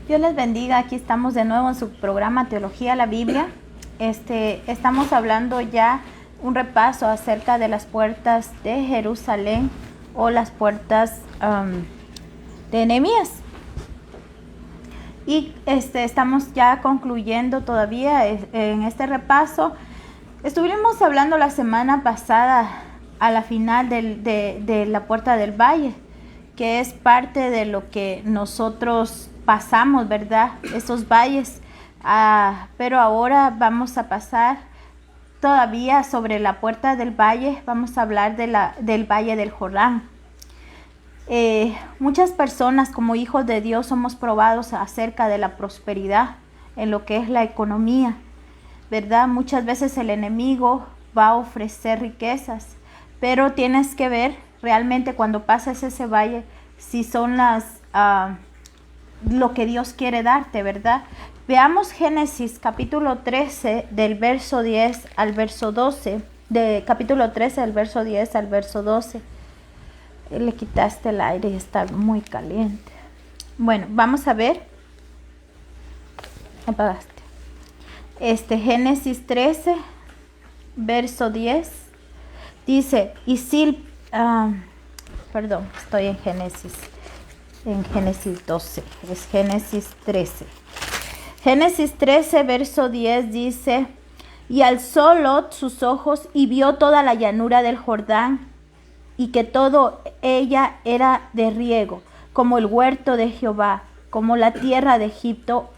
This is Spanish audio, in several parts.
Dios les bendiga. Aquí estamos de nuevo en su programa Teología la Biblia. Estamos hablando ya un repaso acerca de las puertas de Jerusalén o las puertas de Nehemías. Y estamos ya concluyendo todavía en este repaso. Estuvimos hablando la semana pasada a la final de la Puerta del Valle, que es parte de lo que nosotros pasamos, ¿verdad? Esos valles. Pero ahora vamos a pasar todavía sobre la Puerta del Valle. Vamos a hablar del Valle del Jordán. Muchas personas como hijos de Dios somos probados acerca de la prosperidad en lo que es la economía, ¿verdad? Muchas veces el enemigo va a ofrecer riquezas, pero tienes que ver realmente cuando pasas ese valle si son lo que Dios quiere darte, ¿verdad? Veamos Génesis capítulo 13 del verso 10 al verso 12, capítulo 13 del verso 10 al verso 12. Le quitaste el aire y está muy caliente. Bueno, vamos a ver. Apagaste. Génesis 13, verso 10. Dice, perdón, estoy en Génesis 12, es Génesis 13. Génesis 13, verso 10 dice, y alzó Lot sus ojos y vio toda la llanura del Jordán, y que todo ella era de riego, como el huerto de Jehová, como la tierra de Egipto,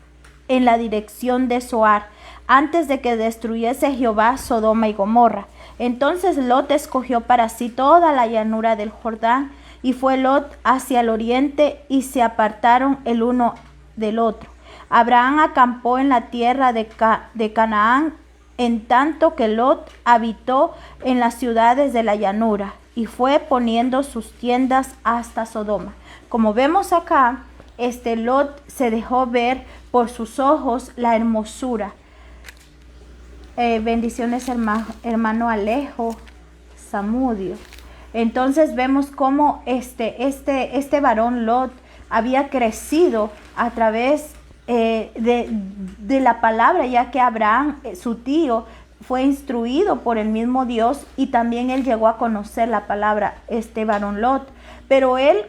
en la dirección de Zoar, antes de que destruyese Jehová Sodoma y Gomorra. Entonces Lot escogió para sí toda la llanura del Jordán, y fue Lot hacia el oriente, y se apartaron el uno del otro. Abraham acampó en la tierra de Canaán, en tanto que Lot habitó en las ciudades de la llanura, y fue poniendo sus tiendas hasta Sodoma. Como vemos acá, Lot se dejó ver por sus ojos la hermosura. Bendiciones, hermano Alejo Zamudio. Entonces vemos cómo este varón Lot había crecido a través de la palabra, ya que Abraham, su tío, fue instruido por el mismo Dios, y también él llegó a conocer la palabra, varón Lot. Pero él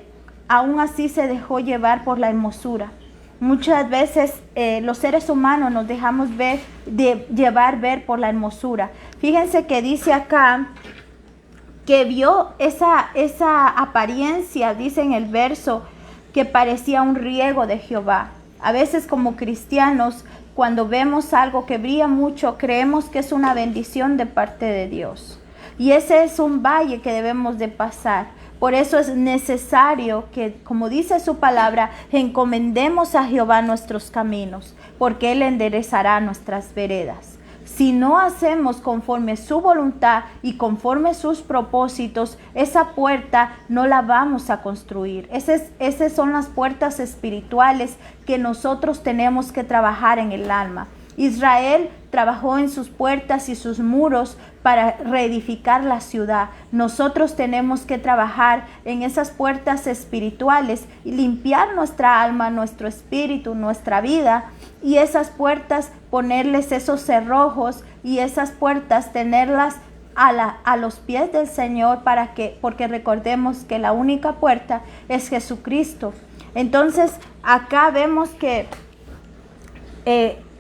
aún así se dejó llevar por la hermosura. Muchas veces los seres humanos nos dejamos ver por la hermosura. Fíjense que dice acá que vio esa apariencia, dice en el verso, que parecía un riego de Jehová. A veces como cristianos, cuando vemos algo que brilla mucho, creemos que es una bendición de parte de Dios. Y ese es un valle que debemos de pasar. Por eso es necesario que, como dice su palabra, encomendemos a Jehová nuestros caminos, porque Él enderezará nuestras veredas. Si no hacemos conforme su voluntad y conforme sus propósitos, esa puerta no la vamos a construir. Esas son las puertas espirituales que nosotros tenemos que trabajar en el alma. Israel trabajó en sus puertas y sus muros para reedificar la ciudad. Nosotros tenemos que trabajar en esas puertas espirituales y limpiar nuestra alma, nuestro espíritu, nuestra vida, y esas puertas ponerles esos cerrojos, y esas puertas tenerlas a los pies del Señor, porque recordemos que la única puerta es Jesucristo. Entonces acá vemos que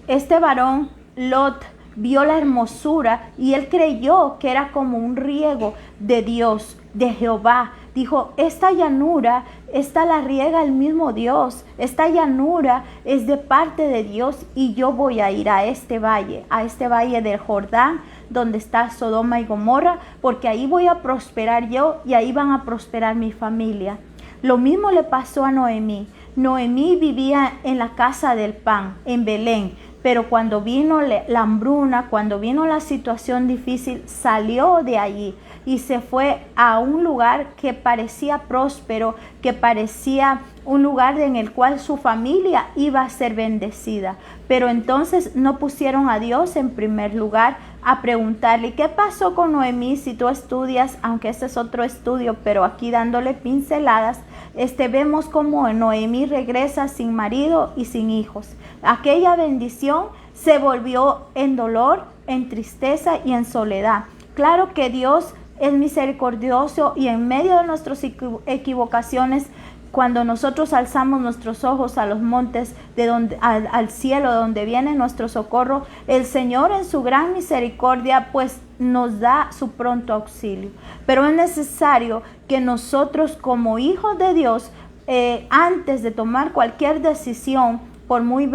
este varón Lot vio la hermosura, y él creyó que era como un riego de Dios, de Jehová. Dijo, esta llanura, esta la riega el mismo Dios, esta llanura es de parte de Dios, y yo voy a ir a este valle del Jordán, donde está Sodoma y Gomorra, porque ahí voy a prosperar yo, y ahí van a prosperar mi familia. Lo mismo le pasó a Noemí. Noemí vivía en la casa del pan, en Belén, pero cuando vino la hambruna, cuando vino la situación difícil, salió de allí y se fue a un lugar que parecía próspero, que parecía un lugar en el cual su familia iba a ser bendecida. Pero entonces no pusieron a Dios en primer lugar, a preguntarle, ¿qué pasó con Noemí? Si tú estudias, aunque este es otro estudio, pero aquí dándole pinceladas, vemos como Noemí regresa sin marido y sin hijos. Aquella bendición se volvió en dolor, en tristeza y en soledad. Claro que Dios es misericordioso y en medio de nuestras equivocaciones, cuando nosotros alzamos nuestros ojos a los montes, al cielo, de donde viene nuestro socorro, el Señor en su gran misericordia pues nos da su pronto auxilio. Pero es necesario que nosotros como hijos de Dios, antes de tomar cualquier decisión, por muy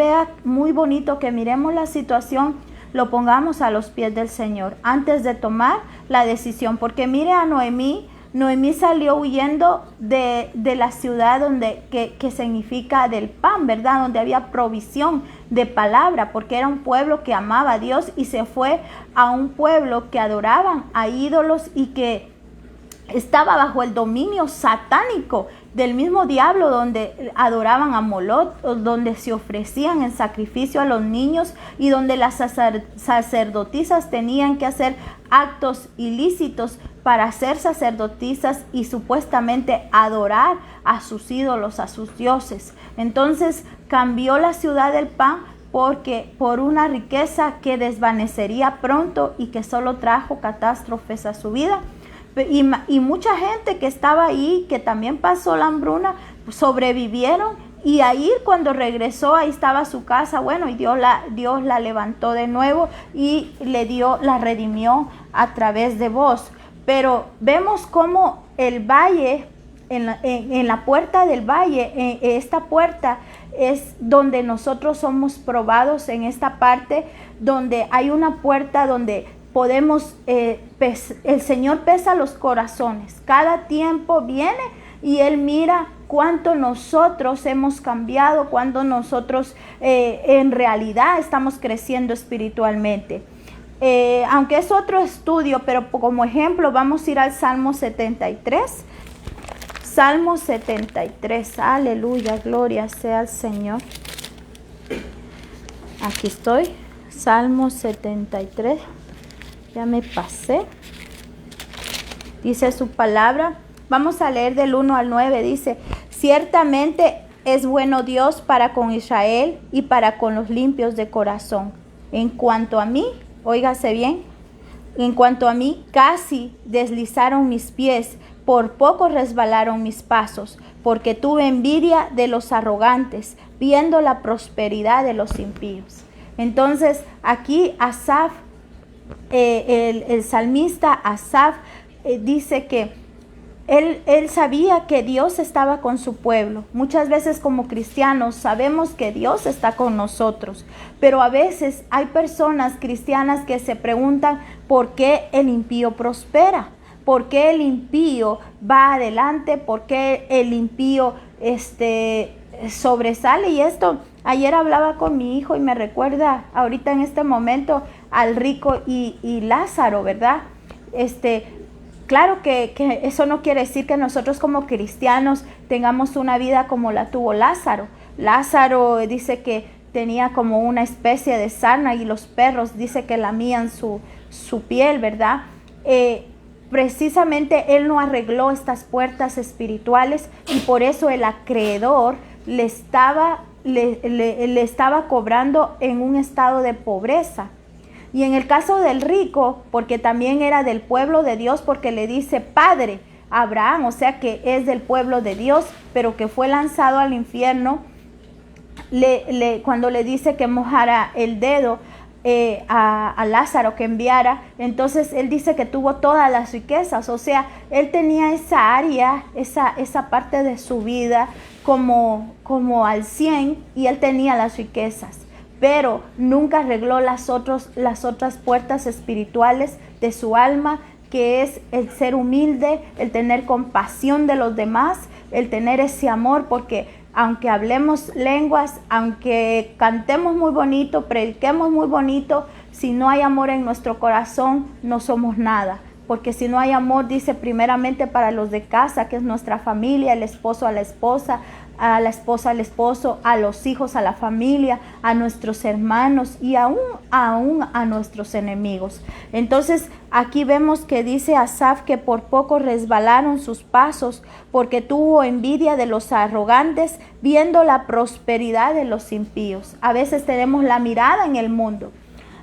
bonito que miremos la situación, lo pongamos a los pies del Señor antes de tomar la decisión. Porque mire a Noemí salió huyendo de la ciudad que significa del pan, ¿verdad? Donde había provisión de palabra, porque era un pueblo que amaba a Dios, y se fue a un pueblo que adoraban a ídolos y que estaba bajo el dominio satánico del mismo diablo, donde adoraban a Moloch, donde se ofrecían en sacrificio a los niños y donde las sacerdotisas tenían que hacer actos ilícitos para ser sacerdotisas y supuestamente adorar a sus ídolos, a sus dioses. Entonces cambió la ciudad del pan por una riqueza que desvanecería pronto y que solo trajo catástrofes a su vida. Y mucha gente que estaba ahí, que también pasó la hambruna, sobrevivieron, y ahí cuando regresó, ahí estaba su casa, bueno, y Dios la levantó de nuevo y la redimió a través de vos. Pero vemos cómo el valle, en la puerta del valle, esta puerta es donde nosotros somos probados, en esta parte donde hay una puerta donde podemos, el Señor pesa los corazones. Cada tiempo viene y Él mira cuánto nosotros hemos cambiado, cuánto nosotros en realidad estamos creciendo espiritualmente. Aunque es otro estudio, pero como ejemplo vamos a ir al Salmo 73. Salmo 73, aleluya, gloria sea al Señor. Aquí estoy, Salmo 73. Ya me pasé. Dice su palabra. Vamos a leer del 1 al 9. Dice: ciertamente es bueno Dios para con Israel y para con los limpios de corazón. En cuanto a mí, óigase bien, en cuanto a mí, casi deslizaron mis pies, por poco resbalaron mis pasos, porque tuve envidia de los arrogantes, viendo la prosperidad de los impíos. Entonces, aquí Asaf, el salmista Asaf, dice que él sabía que Dios estaba con su pueblo. Muchas veces como cristianos sabemos que Dios está con nosotros, pero a veces hay personas cristianas que se preguntan por qué el impío prospera, por qué el impío va adelante, por qué el impío sobresale. Y esto, ayer hablaba con mi hijo y me recuerda ahorita en este momento al rico y Lázaro, ¿verdad? Claro que eso no quiere decir que nosotros como cristianos tengamos una vida como la tuvo Lázaro. Lázaro dice que tenía como una especie de sarna y los perros dice que lamían su piel, ¿verdad? Precisamente él no arregló estas puertas espirituales y por eso el acreedor le estaba cobrando en un estado de pobreza. Y en el caso del rico, porque también era del pueblo de Dios, porque le dice padre a Abraham, o sea que es del pueblo de Dios, pero que fue lanzado al infierno, cuando le dice que mojara el dedo a Lázaro, que enviara, entonces él dice que tuvo todas las riquezas, o sea, él tenía esa área, esa parte de su vida como al 100, y él tenía las riquezas. Pero nunca arregló las otras puertas espirituales de su alma, que es el ser humilde, el tener compasión de los demás, el tener ese amor, porque aunque hablemos lenguas, aunque cantemos muy bonito, prediquemos muy bonito, si no hay amor en nuestro corazón, no somos nada. Porque si no hay amor, dice primeramente para los de casa, que es nuestra familia, el esposo a la esposa, a la esposa, al esposo, a los hijos, a la familia, a nuestros hermanos y aún a nuestros enemigos. Entonces aquí vemos que dice Asaf que por poco resbalaron sus pasos porque tuvo envidia de los arrogantes, viendo la prosperidad de los impíos. A veces tenemos la mirada en el mundo.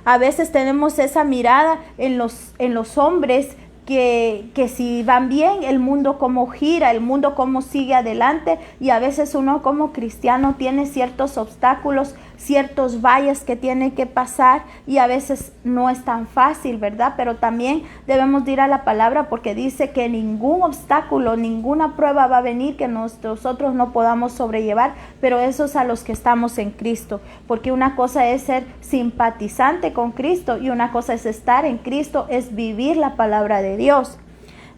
A veces tenemos esa mirada en los hombres que si van bien, el mundo cómo gira, el mundo cómo sigue adelante, y a veces uno como cristiano tiene ciertos obstáculos, ciertos valles que tiene que pasar, y a veces no es tan fácil, ¿verdad? Pero también debemos ir a la palabra porque dice que ningún obstáculo, ninguna prueba va a venir que nosotros no podamos sobrellevar, pero eso es a los que estamos en Cristo, porque una cosa es ser simpatizante con Cristo y una cosa es estar en Cristo, es vivir la palabra de Dios.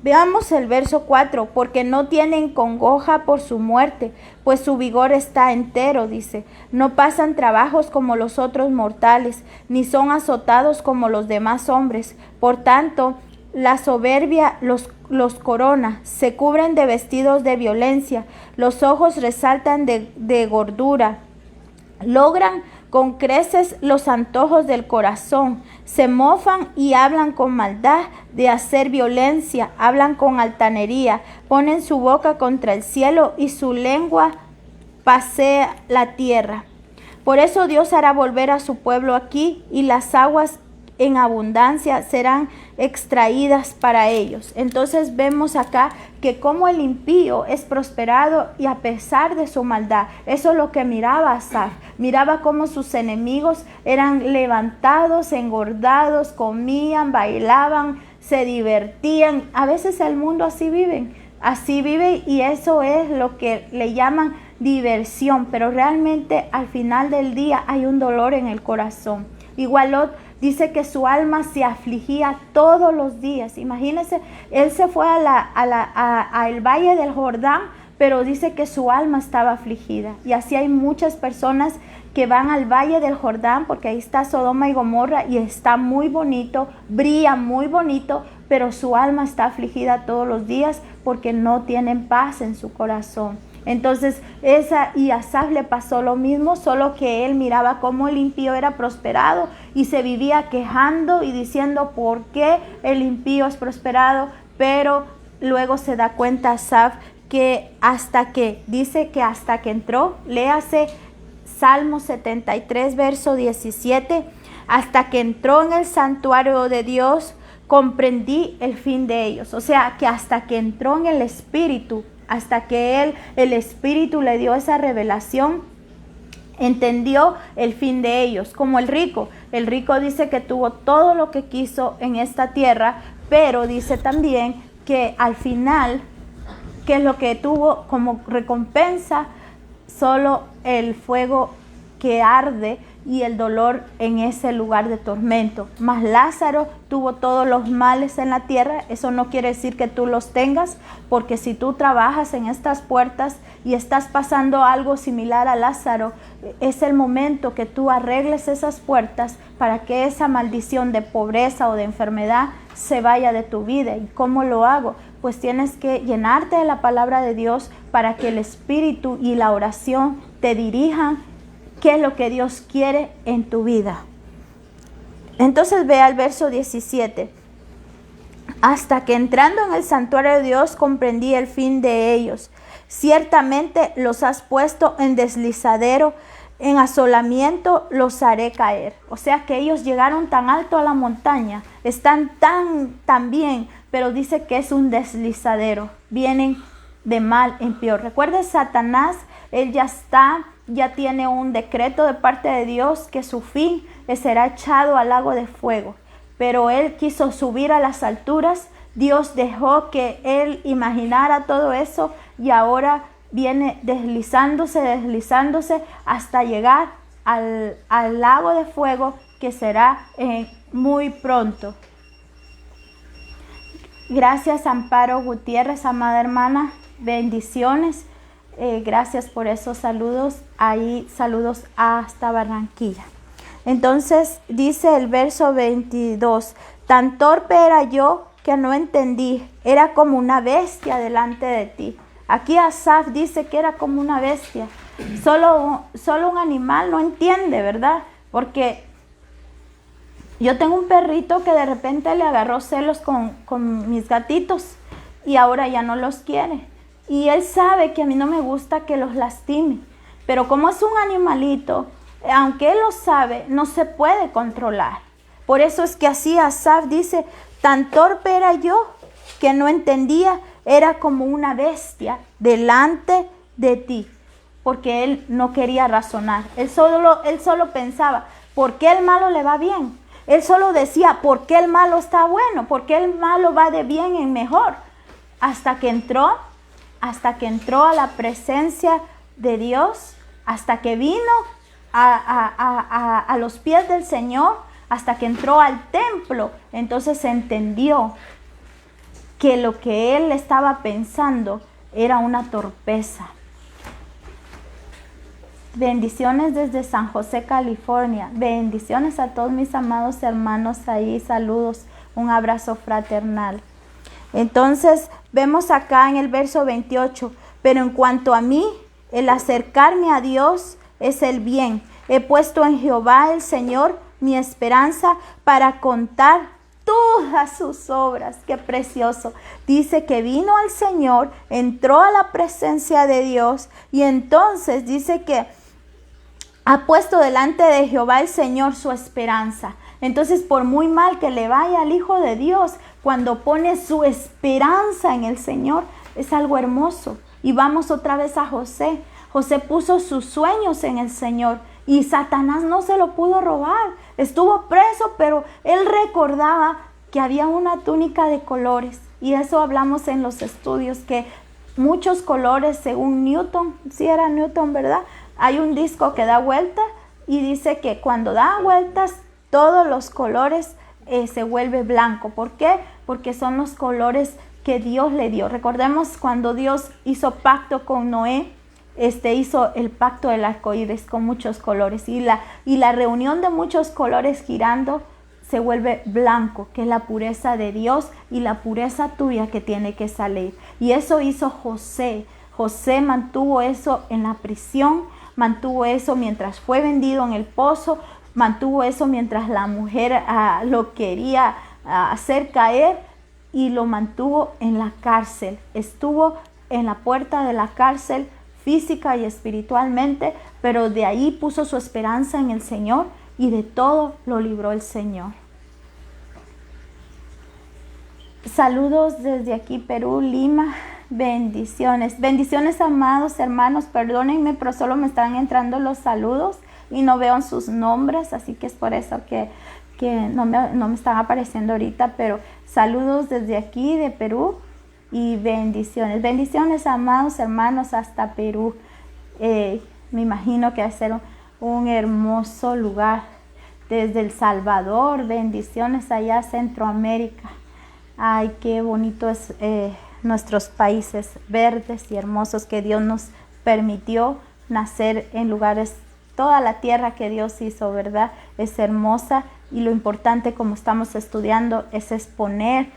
Veamos el verso 4, porque no tienen congoja por su muerte, pues su vigor está entero, dice. No pasan trabajos como los otros mortales, ni son azotados como los demás hombres. Por tanto, la soberbia los corona, se cubren de vestidos de violencia, los ojos resaltan de gordura, logran con creces los antojos del corazón, se mofan y hablan con maldad de hacer violencia, hablan con altanería, ponen su boca contra el cielo y su lengua pasea la tierra. Por eso Dios hará volver a su pueblo aquí, y las aguas en abundancia serán extraídas para ellos. Entonces vemos acá que como el impío es prosperado y a pesar de su maldad. Eso es lo que miraba Asaf. Miraba cómo sus enemigos eran levantados, engordados, comían, bailaban, se divertían. A veces el mundo así vive, y eso es lo que le llaman diversión, pero realmente al final del día hay un dolor en el corazón. Igual Lot dice que su alma se afligía todos los días. Imagínense, él se fue a el valle del Jordán, pero dice que su alma estaba afligida. Y así hay muchas personas que van al valle del Jordán, porque ahí está Sodoma y Gomorra y está muy bonito, brilla muy bonito, pero su alma está afligida todos los días porque no tienen paz en su corazón. Entonces y a Asaf le pasó lo mismo, solo que él miraba cómo el impío era prosperado y se vivía quejando y diciendo por qué el impío es prosperado, pero luego se da cuenta Asaf que hasta que entró, léase Salmo 73 verso 17, hasta que entró en el santuario de Dios comprendí el fin de ellos. O sea que hasta que entró en el Espíritu, hasta que el Espíritu le dio esa revelación, entendió el fin de ellos. Como el rico dice que tuvo todo lo que quiso en esta tierra, pero dice también que al final, ¿qué es lo que tuvo como recompensa? Solo el fuego que arde y el dolor en ese lugar de tormento. Mas Lázaro tuvo todos los males en la tierra. Eso no quiere decir que tú los tengas, porque si tú trabajas en estas puertas y estás pasando algo similar a Lázaro, es el momento que tú arregles esas puertas para que esa maldición de pobreza o de enfermedad se vaya de tu vida. ¿Y cómo lo hago? Pues tienes que llenarte de la palabra de Dios para que el Espíritu y la oración te dirijan qué es lo que Dios quiere en tu vida. Entonces ve al verso 17. Hasta que entrando en el santuario de Dios comprendí el fin de ellos. Ciertamente los has puesto en deslizadero, en asolamiento los haré caer. O sea que ellos llegaron tan alto a la montaña, están tan bien, pero dice que es un deslizadero. Vienen de mal en peor. Recuerda, Satanás, él ya tiene un decreto de parte de Dios que su fin será echado al lago de fuego. Pero él quiso subir a las alturas. Dios dejó que él imaginara todo eso y ahora viene deslizándose hasta llegar al lago de fuego, que será muy pronto. Gracias, Amparo Gutiérrez, amada hermana. Bendiciones. Gracias por esos saludos. Ahí saludos hasta Barranquilla. Entonces dice el verso 22. Tan torpe era yo que no entendí. Era como una bestia delante de ti. Aquí Asaf dice que era como una bestia. Solo un animal no entiende, ¿verdad? Porque yo tengo un perrito que de repente le agarró celos con mis gatitos y ahora ya no los quiere. Y él sabe que a mí no me gusta que los lastime. Pero como es un animalito, aunque él lo sabe, no se puede controlar. Por eso es que así Asaf dice, tan torpe era yo que no entendía, era como una bestia delante de ti. Porque él no quería razonar. Él solo pensaba, ¿por qué el malo le va bien? Él solo decía, ¿por qué el malo está bueno? ¿Por qué el malo va de bien en mejor? Hasta que entró a la presencia de Dios, hasta que vino a los pies del Señor, hasta que entró al templo, entonces entendió que lo que él estaba pensando era una torpeza. Bendiciones desde San José, California. Bendiciones a todos mis amados hermanos ahí. Saludos, un abrazo fraternal. Entonces vemos acá en el verso 28, pero en cuanto a mí, el acercarme a Dios es el bien. He puesto en Jehová el Señor mi esperanza para contar todas sus obras. Qué precioso. Dice que vino al Señor, entró a la presencia de Dios y entonces dice que ha puesto delante de Jehová el Señor su esperanza. Entonces, por muy mal que le vaya al Hijo de Dios, cuando pone su esperanza en el Señor, es algo hermoso. Y vamos otra vez a José. José puso sus sueños en el Señor y Satanás no se lo pudo robar. Estuvo preso, pero él recordaba que había una túnica de colores. Y eso hablamos en los estudios, que muchos colores según Newton, sí era Newton, ¿verdad? Hay un disco que da vuelta y dice que cuando da vueltas todos los colores se vuelve blanco. ¿Por qué? Porque son los colores que Dios le dio. Recordemos cuando Dios hizo pacto con Noé, hizo el pacto del arco iris con muchos colores y la reunión de muchos colores girando se vuelve blanco, que es la pureza de Dios y la pureza tuya que tiene que salir. Y eso hizo José. José mantuvo eso en la prisión, mantuvo eso mientras fue vendido en el pozo, mantuvo eso mientras la mujer lo quería hacer caer y lo mantuvo en la cárcel. Estuvo en la puerta de la cárcel física y espiritualmente, pero de ahí puso su esperanza en el Señor y de todo lo libró el Señor. Saludos desde aquí, Perú, Lima. Bendiciones. Bendiciones, amados hermanos. Perdónenme, pero solo me están entrando los saludos y no veo sus nombres, así que es por eso que no me están apareciendo ahorita, pero saludos desde aquí de Perú y bendiciones. Bendiciones, amados hermanos, hasta Perú. Me imagino que va a ser un hermoso lugar. Desde El Salvador, bendiciones allá a Centroamérica. Ay, qué bonito es nuestros países verdes y hermosos que Dios nos permitió nacer en lugares. Toda la tierra que Dios hizo, ¿verdad? Es hermosa y lo importante, como estamos estudiando, es poner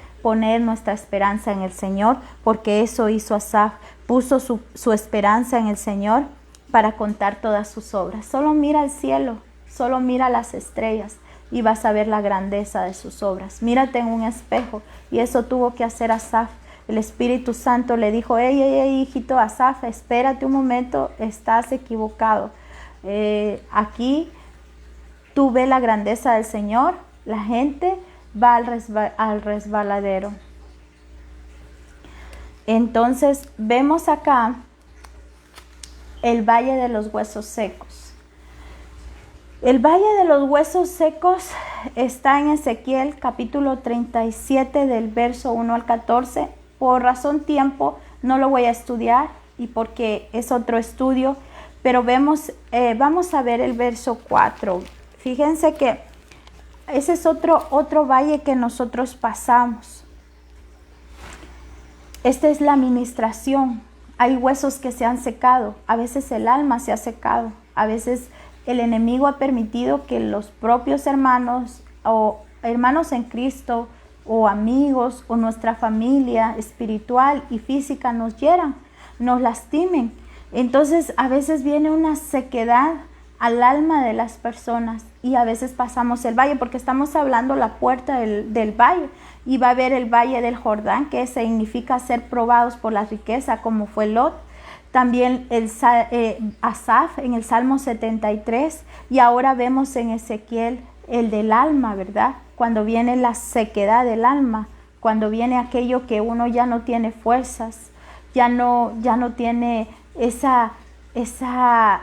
nuestra esperanza en el Señor, porque eso hizo Asaf, puso su esperanza en el Señor para contar todas sus obras. Solo mira el cielo, solo mira las estrellas y vas a ver la grandeza de sus obras. Mírate en un espejo y eso tuvo que hacer Asaf. El Espíritu Santo le dijo, hey, hijito Asaf, espérate un momento, estás equivocado. Aquí tú ves la grandeza del Señor, la gente va al resbaladero. Entonces vemos acá el valle de los huesos secos. El valle de los huesos secos está en Ezequiel capítulo 37 del verso 1 al 14. Por razón tiempo no lo voy a estudiar y porque es otro estudio, pero vamos a ver el verso 4. Fíjense que ese es otro valle que nosotros pasamos. Esta es la ministración. Hay huesos que se han secado. A veces el alma se ha secado. A veces el enemigo ha permitido que los propios hermanos o hermanos en Cristo o amigos o nuestra familia espiritual y física nos hieran. nos lastimen. Entonces a veces viene una sequedad al alma de las personas y a veces pasamos el valle, porque estamos hablando la puerta del valle, y va a haber el valle del Jordán, que significa ser probados por la riqueza, como fue Lot. También Asaf en el Salmo 73, y ahora vemos en Ezequiel el del alma, ¿verdad? Cuando viene la sequedad del alma, cuando viene aquello que uno ya no tiene fuerzas, ya no tiene esa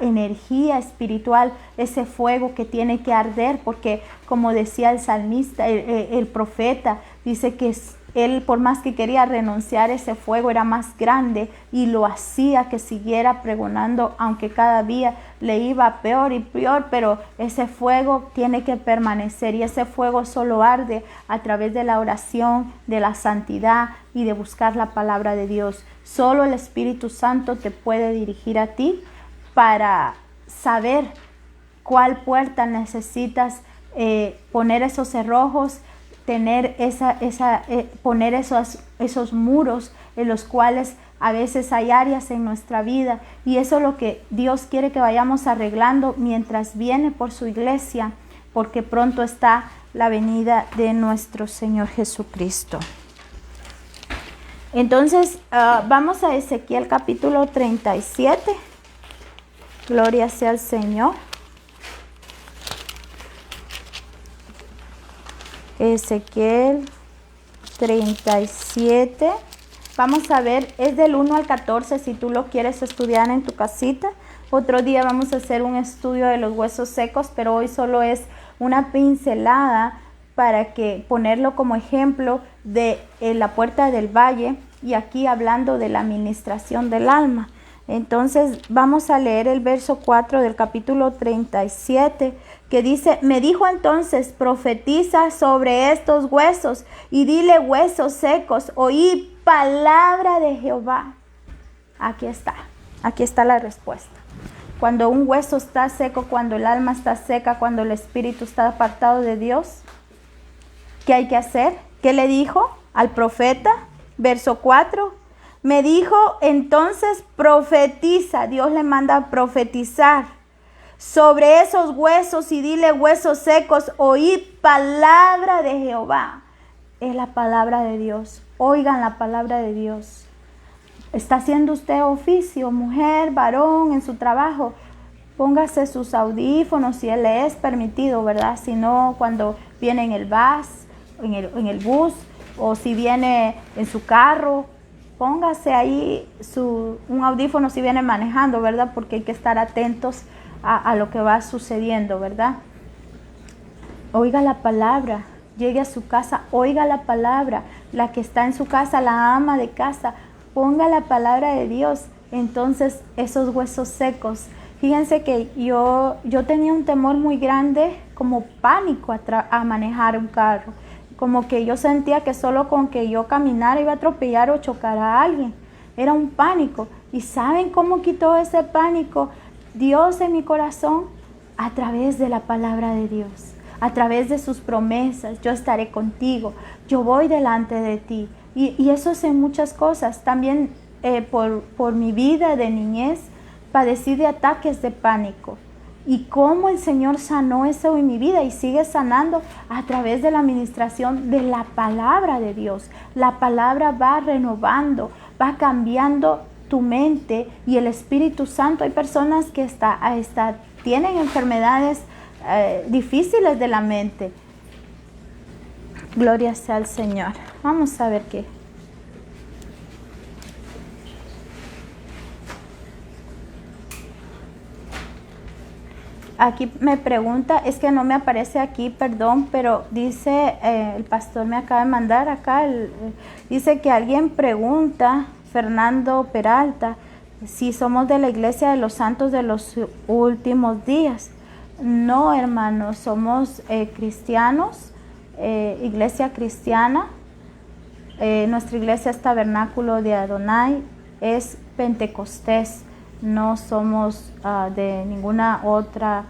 energía espiritual, ese fuego que tiene que arder, porque como decía el salmista, el profeta, dice que él, por más que quería renunciar, ese fuego era más grande y lo hacía que siguiera pregonando, aunque cada día le iba peor y peor, pero ese fuego tiene que permanecer, y ese fuego solo arde a través de la oración, de la santidad y de buscar la palabra de Dios. Solo el Espíritu Santo te puede dirigir a ti para saber cuál puerta necesitas poner esos cerrojos, tener poner esos muros en los cuales a veces hay áreas en nuestra vida, y eso es lo que Dios quiere que vayamos arreglando mientras viene por su iglesia, porque pronto está la venida de nuestro Señor Jesucristo. Entonces vamos a Ezequiel capítulo 37. Gloria sea al Señor. Ezequiel 37. Vamos a ver, es del 1 al 14 si tú lo quieres estudiar en tu casita. Otro día vamos a hacer un estudio de los huesos secos, pero hoy solo es una pincelada para que ponerlo como ejemplo de la puerta del valle, y aquí hablando de la administración del alma. Entonces vamos a leer el verso 4 del capítulo 37, que dice: me dijo entonces, profetiza sobre estos huesos y dile, huesos secos, oí palabra de Jehová. Aquí está la respuesta. Cuando un hueso está seco, cuando el alma está seca, cuando el espíritu está apartado de Dios, ¿qué hay que hacer? ¿Qué le dijo al profeta? Verso 4. Me dijo entonces, profetiza. Dios le manda a profetizar sobre esos huesos y dile, huesos secos, oí palabra de Jehová. Es la palabra de Dios. Oigan la palabra de Dios. ¿Está haciendo usted oficio, mujer, varón, en su trabajo? Póngase sus audífonos si le es permitido, ¿verdad? Si no, cuando viene en el bus, en el bus, o si viene en su carro, póngase ahí un audífono si viene manejando, ¿verdad? Porque hay que estar atentos a lo que va sucediendo, ¿verdad? Oiga la palabra, llegue a su casa, oiga la palabra. La que está en su casa, la ama de casa, ponga la palabra de Dios. Entonces esos huesos secos, fíjense que yo tenía un temor muy grande, como pánico a manejar un carro. Como que yo sentía que solo con que yo caminara iba a atropellar o chocar a alguien. Era un pánico. ¿Y saben cómo quitó ese pánico Dios en mi corazón? A través de la palabra de Dios, a través de sus promesas. Yo estaré contigo, yo voy delante de ti. Y eso es en muchas cosas. También por mi vida de niñez padecí de ataques de pánico. Y cómo el Señor sanó eso en mi vida y sigue sanando a través de la administración de la palabra de Dios. La palabra va renovando, va cambiando tu mente y el Espíritu Santo. Hay personas que tienen enfermedades difíciles de la mente. Gloria sea al Señor. Vamos a ver qué. Aquí me pregunta, es que no me aparece aquí, perdón, pero dice, el pastor me acaba de mandar acá, dice que alguien pregunta, Fernando Peralta, si somos de la Iglesia de los Santos de los Últimos Días. No, hermanos, somos cristianos, iglesia cristiana. Nuestra iglesia es Tabernáculo de Adonai, es Pentecostés. No somos de ninguna otra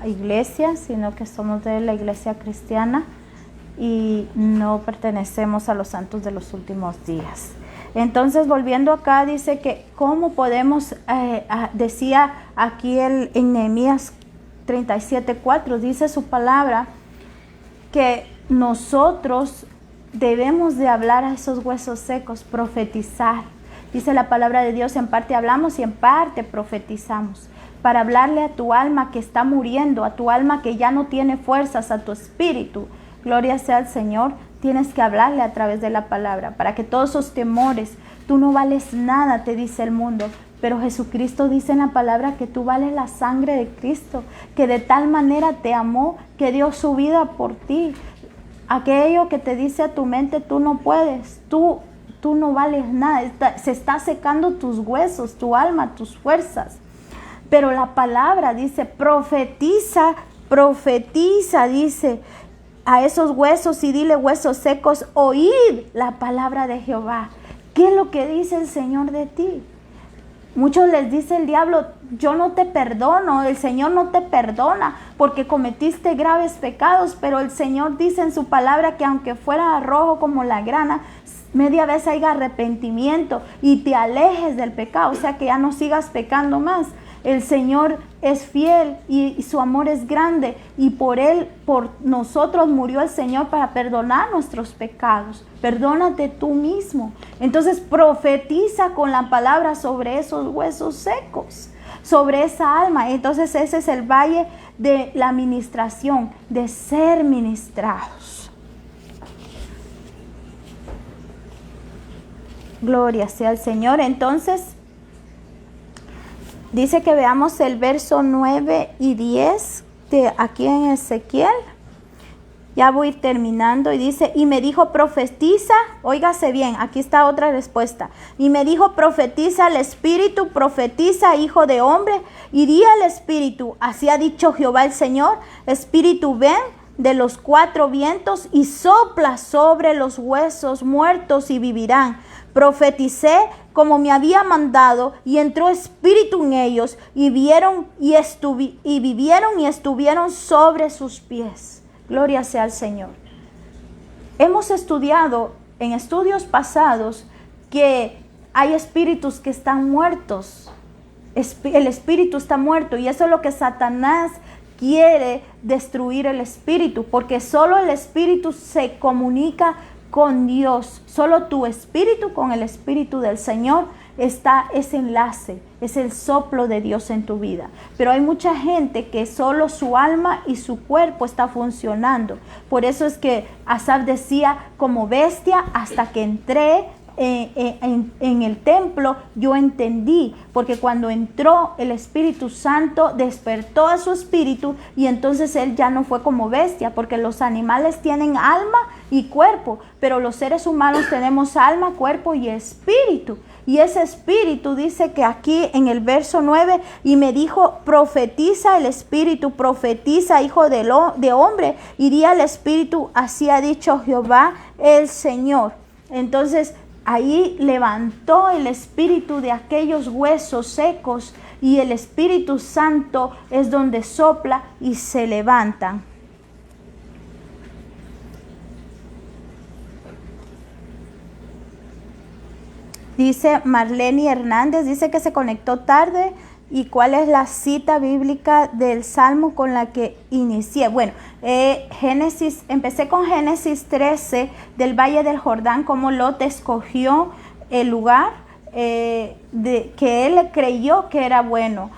iglesia, sino que somos de la iglesia cristiana y no pertenecemos a los santos de los últimos días. Entonces, volviendo acá, dice que cómo podemos, decía aquí en Nehemías 37:4, dice su palabra, que nosotros debemos de hablar a esos huesos secos, profetizar. Dice la palabra de Dios, en parte hablamos y en parte profetizamos. Para hablarle a tu alma que está muriendo, a tu alma que ya no tiene fuerzas, a tu espíritu. Gloria sea al Señor. Tienes que hablarle a través de la palabra, para que todos esos temores, tú no vales nada, te dice el mundo, pero Jesucristo dice en la palabra que tú vales la sangre de Cristo, que de tal manera te amó, que dio su vida por ti. Aquello que te dice a tu mente, tú no puedes, tú no vales nada, se está secando tus huesos, tu alma, tus fuerzas. Pero la palabra dice, profetiza, dice, a esos huesos y dile, huesos secos, oíd la palabra de Jehová. ¿Qué es lo que dice el Señor de ti? Muchos les dice el diablo, yo no te perdono, el Señor no te perdona porque cometiste graves pecados, pero el Señor dice en su palabra que aunque fuera rojo como la grana, media vez haya arrepentimiento y te alejes del pecado, o sea que ya no sigas pecando más. El Señor es fiel y su amor es grande, y por Él, por nosotros murió el Señor para perdonar nuestros pecados. Perdónate tú mismo. Entonces profetiza con la palabra sobre esos huesos secos, sobre esa alma. Entonces ese es el valle de la ministración, de ser ministrados. Gloria sea al Señor. Entonces dice que veamos el verso 9 y 10 de aquí en Ezequiel. Ya voy a ir terminando. Y dice, y me dijo, profetiza, óigase bien, aquí está otra respuesta. Y me dijo, profetiza al Espíritu, profetiza, hijo de hombre, y di al Espíritu, así ha dicho Jehová el Señor, Espíritu, ven de los cuatro vientos y sopla sobre los huesos muertos y vivirán. Profeticé como me había mandado, y entró espíritu en ellos, y vivieron y estuvieron sobre sus pies. Gloria sea al Señor. Hemos estudiado en estudios pasados que hay espíritus que están muertos. El espíritu está muerto, y eso es lo que Satanás quiere, destruir el espíritu, porque solo el espíritu se comunica con Dios. Solo tu espíritu con el espíritu del Señor está ese enlace, es el soplo de Dios en tu vida. Pero hay mucha gente que solo su alma y su cuerpo está funcionando. Por eso es que Asaf decía, como bestia, hasta que entré en el templo, yo entendí, porque cuando entró el Espíritu Santo despertó a su espíritu, y entonces él ya no fue como bestia, porque los animales tienen alma y cuerpo, pero los seres humanos tenemos alma, cuerpo y espíritu. Y ese espíritu dice que aquí en el verso 9, y me dijo, profetiza el Espíritu, profetiza, hijo de hombre, y di al Espíritu, así ha dicho Jehová el Señor. Entonces ahí levantó el espíritu de aquellos huesos secos, y el Espíritu Santo es donde sopla y se levantan. Dice Marlene Hernández, dice que se conectó tarde. ¿Y cuál es la cita bíblica del Salmo con la que inicié? Bueno, empecé con Génesis 13, del Valle del Jordán, cómo Lot escogió el lugar que él creyó que era bueno.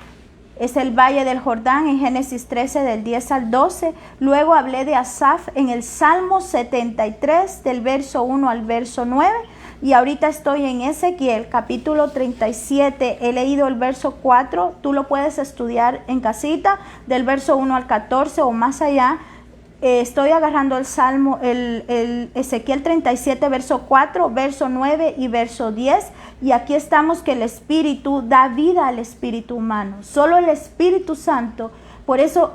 Es el Valle del Jordán en Génesis 13, del 10 al 12. Luego hablé de Asaf en el Salmo 73, del verso 1 al verso 9. Y ahorita estoy en Ezequiel, capítulo 37. He leído el verso 4. Tú lo puedes estudiar en casita, del verso 1 al 14 o más allá. Estoy agarrando el Salmo, el Ezequiel 37, verso 4, verso 9 y verso 10. Y aquí estamos que el Espíritu da vida al espíritu humano. Solo el Espíritu Santo. Por eso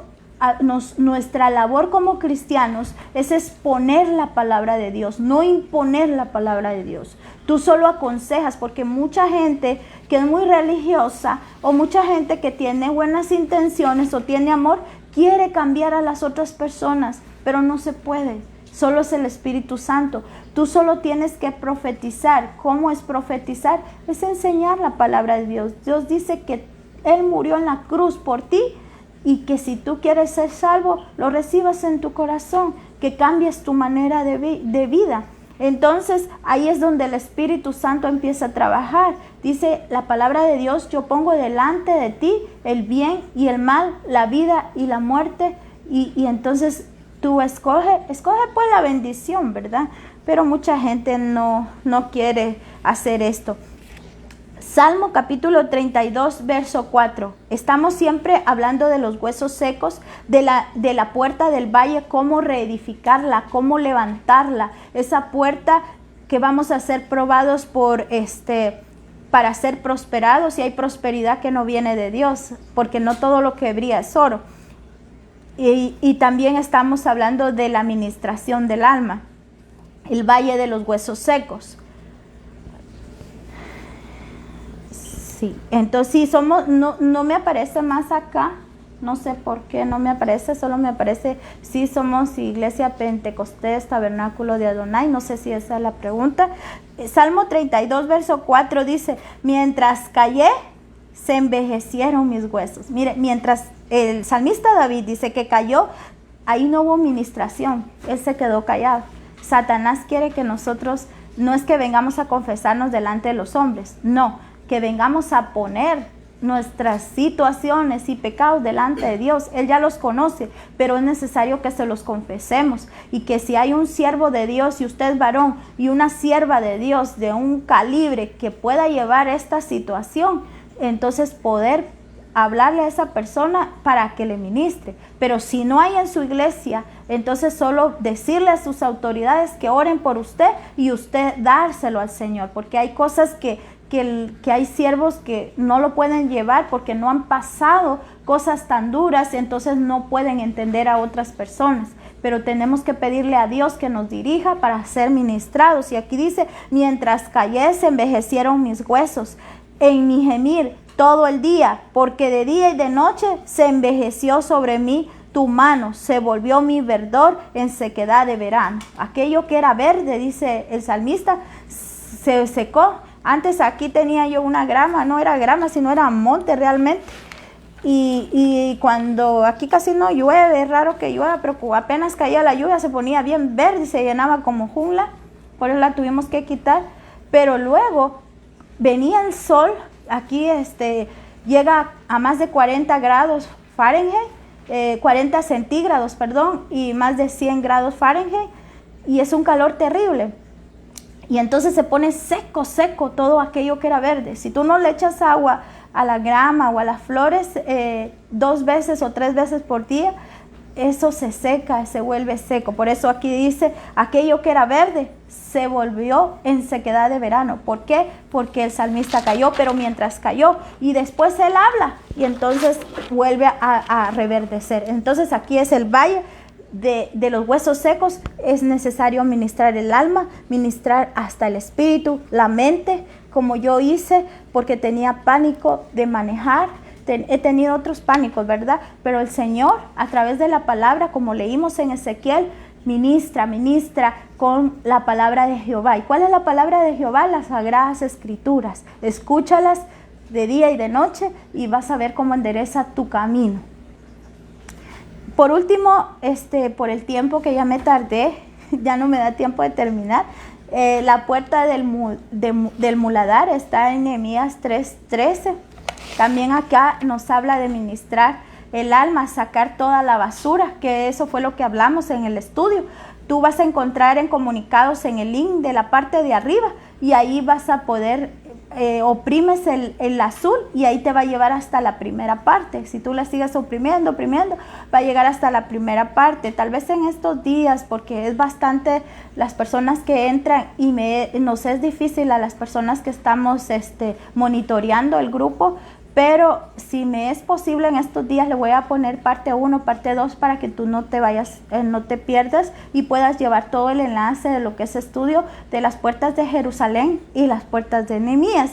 nuestra labor como cristianos es exponer la palabra de Dios, no imponer la palabra de Dios. Tú solo aconsejas, porque mucha gente que es muy religiosa, o mucha gente que tiene buenas intenciones o tiene amor, quiere cambiar a las otras personas, pero no se puede. Solo es el Espíritu Santo. Tú solo tienes que profetizar. ¿Cómo es profetizar? Es enseñar la palabra de Dios. Dios dice que Él murió en la cruz por ti y que si tú quieres ser salvo, lo recibas en tu corazón, que cambies tu manera de vida. Entonces ahí es donde el Espíritu Santo empieza a trabajar. Dice la palabra de Dios: yo pongo delante de ti el bien y el mal, la vida y la muerte. Y entonces tú escoge pues la bendición, ¿verdad? Pero mucha gente no quiere hacer esto. Salmo capítulo 32, verso 4. Estamos siempre hablando de los huesos secos, de la puerta del valle, cómo reedificarla, cómo levantarla. Esa puerta que vamos a ser probados para ser prosperados, y hay prosperidad que no viene de Dios, porque no todo lo que brilla es oro. Y también estamos hablando de la administración del alma, el valle de los huesos secos. Sí, entonces sí, no me aparece más acá, no sé por qué no me aparece, solo me aparece, sí, somos Iglesia Pentecostés, Tabernáculo de Adonai, no sé si esa es la pregunta. Salmo 32, verso 4 dice: mientras callé, se envejecieron mis huesos. Mire, mientras el salmista David dice que cayó, ahí no hubo ministración, él se quedó callado. Satanás quiere que nosotros, no es que vengamos a confesarnos delante de los hombres, no, que vengamos a poner nuestras situaciones y pecados delante de Dios. Él ya los conoce, pero es necesario que se los confesemos, y que si hay un siervo de Dios, y usted es varón, y una sierva de Dios de un calibre que pueda llevar esta situación, entonces poder hablarle a esa persona para que le ministre. Pero si no hay en su iglesia, entonces solo decirle a sus autoridades que oren por usted y usted dárselo al Señor, porque hay cosas que hay siervos que no lo pueden llevar porque no han pasado cosas tan duras, entonces no pueden entender a otras personas. Pero tenemos que pedirle a Dios que nos dirija para ser ministrados. Y aquí dice: mientras callé, se envejecieron mis huesos en mi gemir todo el día, porque de día y de noche se envejeció sobre mí tu mano, se volvió mi verdor en sequedad de verano. Aquello que era verde, dice el salmista, se secó. Antes aquí tenía yo una grama, no era grama, sino era monte realmente. Y cuando aquí casi no llueve, es raro que llueva, pero apenas caía la lluvia se ponía bien verde y se llenaba como jungla. Por eso la tuvimos que quitar. Pero luego venía el sol, aquí llega a más de 40 grados Fahrenheit, 40 centígrados, perdón, y más de 100 grados Fahrenheit. Y es un calor terrible. Y entonces se pone seco todo aquello que era verde. Si tú no le echas agua a la grama o a las flores 2 veces o 3 veces por día, eso se seca, se vuelve seco. Por eso aquí dice: aquello que era verde se volvió en sequedad de verano. ¿Por qué? Porque el salmista cayó, pero mientras cayó, y después él habla, y entonces vuelve a reverdecer. Entonces aquí es el valle de los huesos secos. Es necesario ministrar el alma, ministrar hasta el espíritu, la mente, como yo hice, porque tenía pánico de manejar. He tenido otros pánicos, ¿verdad? Pero el Señor, a través de la palabra, como leímos en Ezequiel, ministra con la palabra de Jehová. ¿Y cuál es la palabra de Jehová? Las Sagradas Escrituras. Escúchalas de día y de noche y vas a ver cómo endereza tu camino. Por último, por el tiempo que ya me tardé, ya no me da tiempo de terminar. La puerta del muladar está en Nehemías 3:13. También acá nos habla de ministrar el alma, sacar toda la basura, que eso fue lo que hablamos en el estudio. Tú vas a encontrar en comunicados en el link de la parte de arriba, y ahí vas a poder, oprimes el azul y ahí te va a llevar hasta la primera parte. Si tú la sigues oprimiendo, va a llegar hasta la primera parte. Tal vez en estos días, porque es bastante las personas que entran y nos es difícil a las personas que estamos monitoreando el grupo, pero si me es posible en estos días le voy a poner parte 1, parte 2 para que tú no te pierdas y puedas llevar todo el enlace de lo que es estudio de las puertas de Jerusalén y las puertas de Nehemías.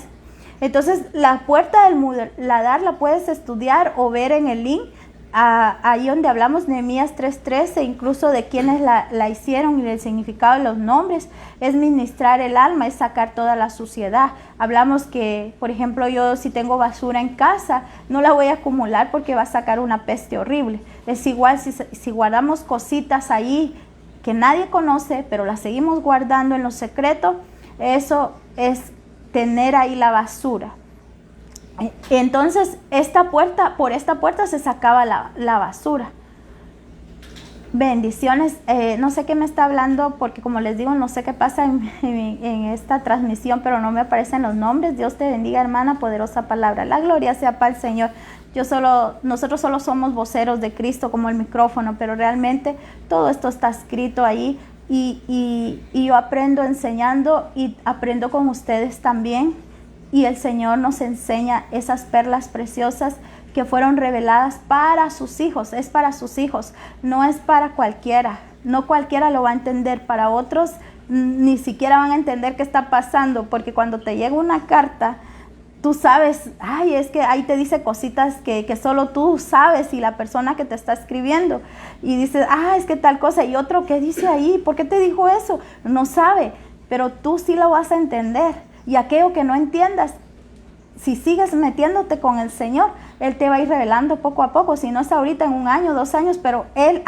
Entonces la puerta del muladar la puedes estudiar o ver en el link ahí donde hablamos, Nehemías 3:13, incluso de quienes la hicieron y el significado de los nombres, es ministrar el alma, es sacar toda la suciedad. Hablamos que, por ejemplo, yo si tengo basura en casa, no la voy a acumular porque va a sacar una peste horrible. Es igual si guardamos cositas ahí que nadie conoce, pero las seguimos guardando en lo secreto, eso es tener ahí la basura. Entonces por esta puerta se sacaba la basura. Bendiciones. No sé qué me está hablando porque, como les digo, no sé qué pasa en esta transmisión, pero no me aparecen los nombres. Dios te bendiga, hermana, poderosa palabra. La gloria sea para el Señor. Nosotros solo somos voceros de Cristo como el micrófono, pero realmente todo esto está escrito ahí y yo aprendo enseñando y aprendo con ustedes también. Y el Señor nos enseña esas perlas preciosas que fueron reveladas para sus hijos. Es para sus hijos, no es para cualquiera. No cualquiera lo va a entender. Para otros ni siquiera van a entender qué está pasando, porque cuando te llega una carta, tú sabes, es que ahí te dice cositas que solo tú sabes y la persona que te está escribiendo. Y dices, es que tal cosa. Y otro que dice ahí, ¿por qué te dijo eso? No sabe, pero tú sí lo vas a entender. Y aquello que no entiendas, si sigues metiéndote con el Señor, Él te va a ir revelando poco a poco. Si no es ahorita, en 1 año, 2 años, pero Él,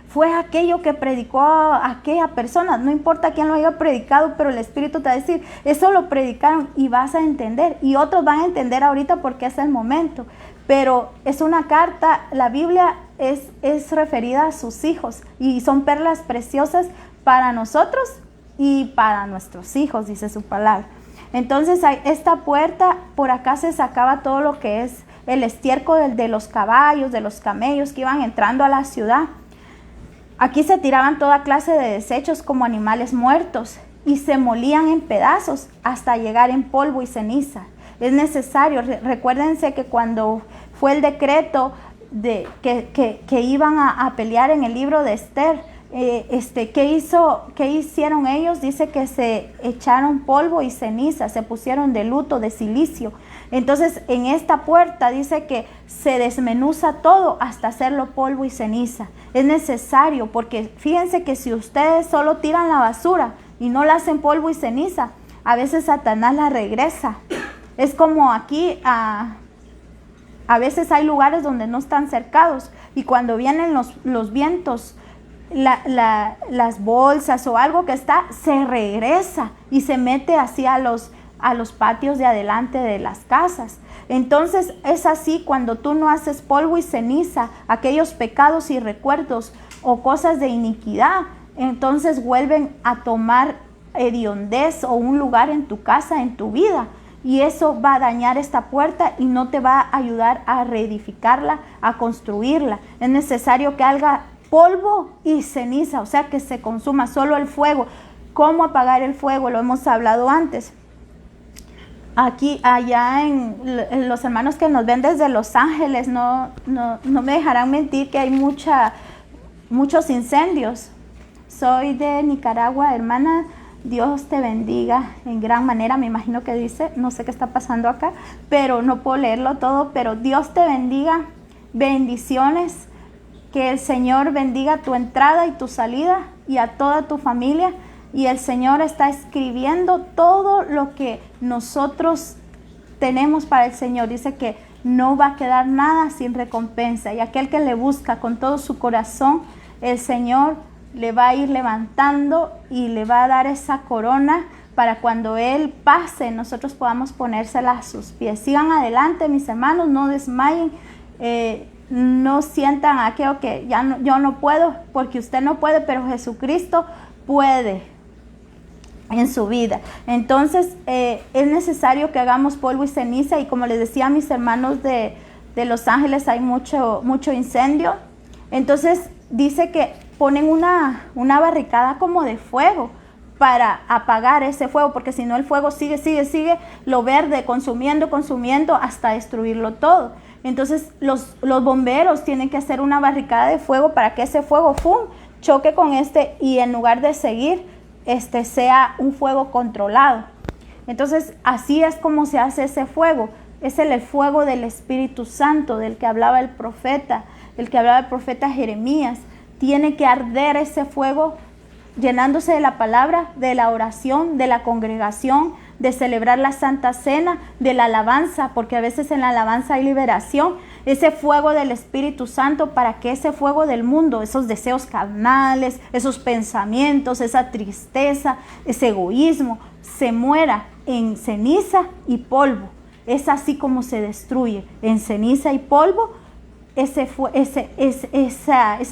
fue aquello que predicó a aquella persona. No importa quién lo haya predicado, pero el Espíritu te va a decir, eso lo predicaron y vas a entender. Y otros van a entender ahorita porque es el momento. Pero es una carta, la Biblia es referida a sus hijos y son perlas preciosas para nosotros y para nuestros hijos, dice su palabra. Entonces esta puerta, por acá se sacaba todo lo que es el estiércol de los caballos, de los camellos que iban entrando a la ciudad. Aquí se tiraban toda clase de desechos como animales muertos y se molían en pedazos hasta llegar en polvo y ceniza. Es necesario, recuérdense que cuando fue el decreto de que iban a pelear en el libro de Esther, ¿qué hicieron ellos? Dice que se echaron polvo y ceniza, se pusieron de luto, de cilicio. Entonces en esta puerta dice que se desmenuza todo hasta hacerlo polvo y ceniza. Es necesario, porque fíjense que si ustedes solo tiran la basura y no la hacen polvo y ceniza, a veces Satanás la regresa. Es como aquí, a veces hay lugares donde no están cercados y cuando vienen los vientos, las bolsas o algo que está, se regresa y se mete así a los patios de adelante de las casas. Entonces es así cuando tú no haces polvo y ceniza, aquellos pecados y recuerdos o cosas de iniquidad, entonces vuelven a tomar hediondez o un lugar en tu casa, en tu vida. Y eso va a dañar esta puerta y no te va a ayudar a reedificarla, a construirla. Es necesario que haga polvo y ceniza, o sea que se consuma solo el fuego. ¿Cómo apagar el fuego? Lo hemos hablado antes. Aquí, allá en los hermanos que nos ven desde Los Ángeles, no me dejarán mentir que hay muchos incendios. Soy de Nicaragua, hermana. Dios te bendiga en gran manera, me imagino que dice, no sé qué está pasando acá, pero no puedo leerlo todo, pero Dios te bendiga, bendiciones, que el Señor bendiga tu entrada y tu salida y a toda tu familia, y el Señor está escribiendo todo lo que nosotros tenemos para el Señor. Dice que no va a quedar nada sin recompensa, y aquel que le busca con todo su corazón, el Señor le va a ir levantando y le va a dar esa corona para cuando Él pase, nosotros podamos ponérsela a sus pies. Sigan adelante, mis hermanos, no desmayen, no sientan aquello que yo no puedo, porque usted no puede, pero Jesucristo puede en su vida. Entonces es necesario que hagamos polvo y ceniza, y como les decía a mis hermanos de Los Ángeles, hay mucho incendio. Entonces dice que ponen una barricada como de fuego para apagar ese fuego, porque si no el fuego sigue lo verde consumiendo hasta destruirlo todo. Entonces los bomberos tienen que hacer una barricada de fuego para que ese fuego choque con y en lugar de seguir sea un fuego controlado. Entonces así es como se hace ese fuego. Es el fuego del Espíritu Santo del que hablaba el profeta. el que hablaba el profeta Jeremías. Tiene que arder ese fuego llenándose de la palabra, de la oración, de la congregación, de celebrar la Santa Cena, de la alabanza, porque a veces en la alabanza hay liberación, ese fuego del Espíritu Santo, para que ese fuego del mundo, esos deseos carnales, esos pensamientos, esa tristeza, ese egoísmo, se muera en ceniza y polvo. Es así como se destruye, en ceniza y polvo, esa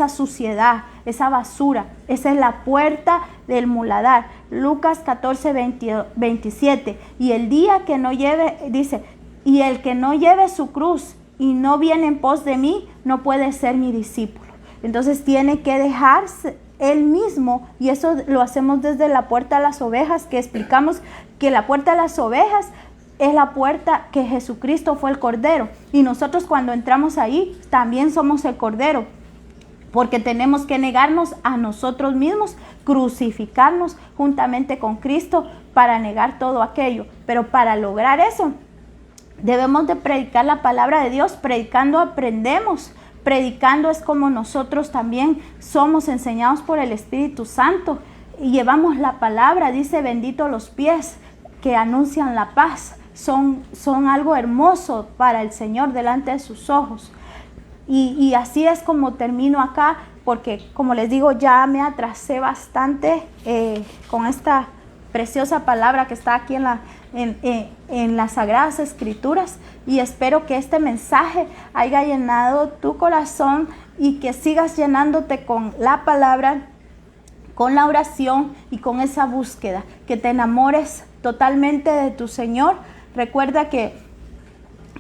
suciedad, esa basura. Esa es la puerta del muladar. Lucas 14, 27. Y el día que no lleve, dice, y el que no lleve su cruz y no viene en pos de mí, no puede ser mi discípulo. Entonces tiene que dejarse él mismo, y eso lo hacemos desde la puerta a las ovejas, que explicamos que la puerta a las ovejas es la puerta que Jesucristo fue el Cordero, y nosotros cuando entramos ahí también somos el Cordero, porque tenemos que negarnos a nosotros mismos, crucificarnos juntamente con Cristo para negar todo aquello. Pero para lograr eso debemos de predicar la palabra de Dios. Predicando aprendemos. Predicando es como nosotros también somos enseñados por el Espíritu Santo y llevamos la palabra. Dice, bendito los pies que anuncian la paz. Son algo hermoso para el Señor delante de sus ojos. Y así es como termino acá, porque como les digo, ya me atrasé bastante con esta preciosa palabra que está aquí en las Sagradas Escrituras, y espero que este mensaje haya llenado tu corazón y que sigas llenándote con la palabra, con la oración y con esa búsqueda, que te enamores totalmente de tu Señor. Recuerda que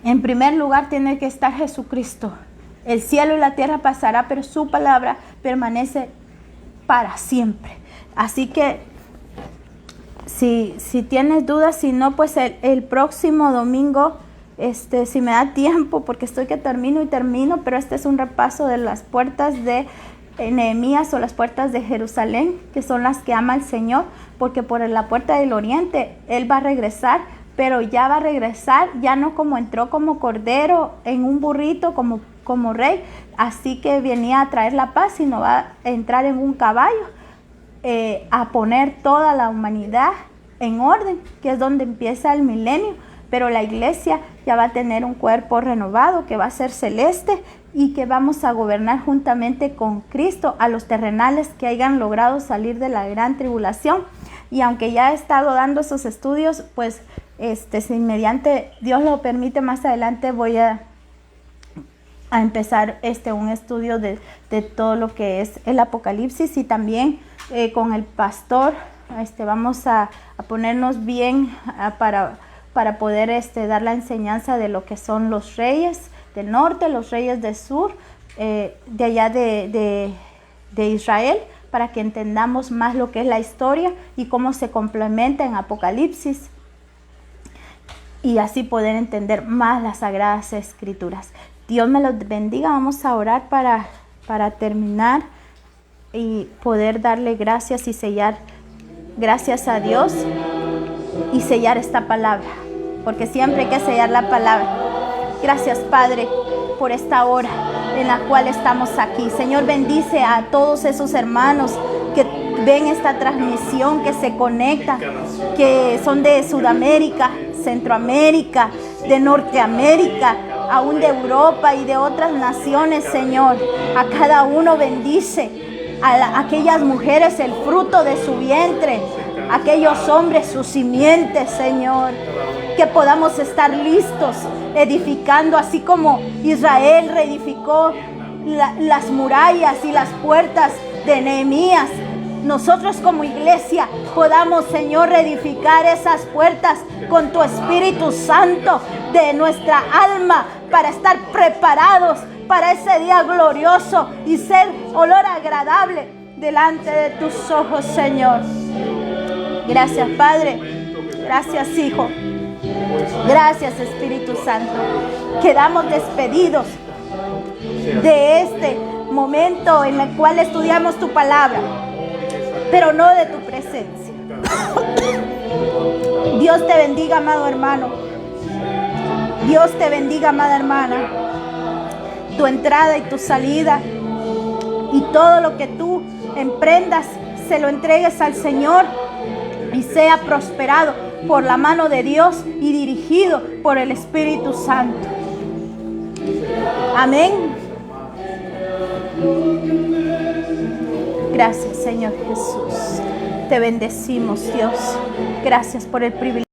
en primer lugar tiene que estar Jesucristo. El cielo y la tierra pasará, pero su palabra permanece para siempre. Así que si tienes dudas, si no, pues el próximo domingo, si me da tiempo, porque estoy que termino, pero este es un repaso de las puertas de Nehemías, o las puertas de Jerusalén, que son las que ama el Señor, porque por la puerta del oriente Él va a regresar, pero ya va a regresar, ya no como entró, como cordero en un burrito, como rey, así que venía a traer la paz, sino va a entrar en un caballo, a poner toda la humanidad en orden, que es donde empieza el milenio. Pero la iglesia ya va a tener un cuerpo renovado, que va a ser celeste, y que vamos a gobernar juntamente con Cristo a los terrenales que hayan logrado salir de la gran tribulación. Y aunque ya he estado dando esos estudios, pues si mediante Dios lo permite, más adelante voy a empezar un estudio de todo lo que es el Apocalipsis, y también con el pastor vamos a ponernos bien para poder dar la enseñanza de lo que son los reyes del norte, los reyes del sur, de allá de Israel, para que entendamos más lo que es la historia y cómo se complementa en Apocalipsis, y así poder entender más las Sagradas Escrituras. Dios me los bendiga. Vamos a orar para terminar y poder darle gracias y sellar, gracias a Dios, y sellar esta palabra, porque siempre hay que sellar la palabra. Gracias, Padre, por esta hora en la cual estamos aquí. Señor, bendice a todos esos hermanos que ven esta transmisión, que se conectan, que son de Sudamérica, Centroamérica, de Norteamérica, aún de Europa y de otras naciones. Señor, a cada uno bendice, a aquellas mujeres el fruto de su vientre, aquellos hombres sus simientes, Señor, que podamos estar listos, edificando, así como Israel reedificó las murallas y las puertas de Nehemías. Nosotros como iglesia podamos, Señor, reedificar esas puertas con tu Espíritu Santo de nuestra alma, para estar preparados para ese día glorioso y ser olor agradable delante de tus ojos, Señor. Gracias, Padre. Gracias, Hijo. Gracias, Espíritu Santo. Quedamos despedidos de este momento en el cual estudiamos tu palabra, pero no de tu presencia. Dios te bendiga, amado hermano. Dios te bendiga, amada hermana. tu entrada y tu salida. Y todo lo que tú emprendas, se lo entregues al Señor y sea prosperado por la mano de Dios y dirigido por el Espíritu Santo. Amén. Gracias, Señor Jesús. Te bendecimos, Dios. Gracias por el privilegio.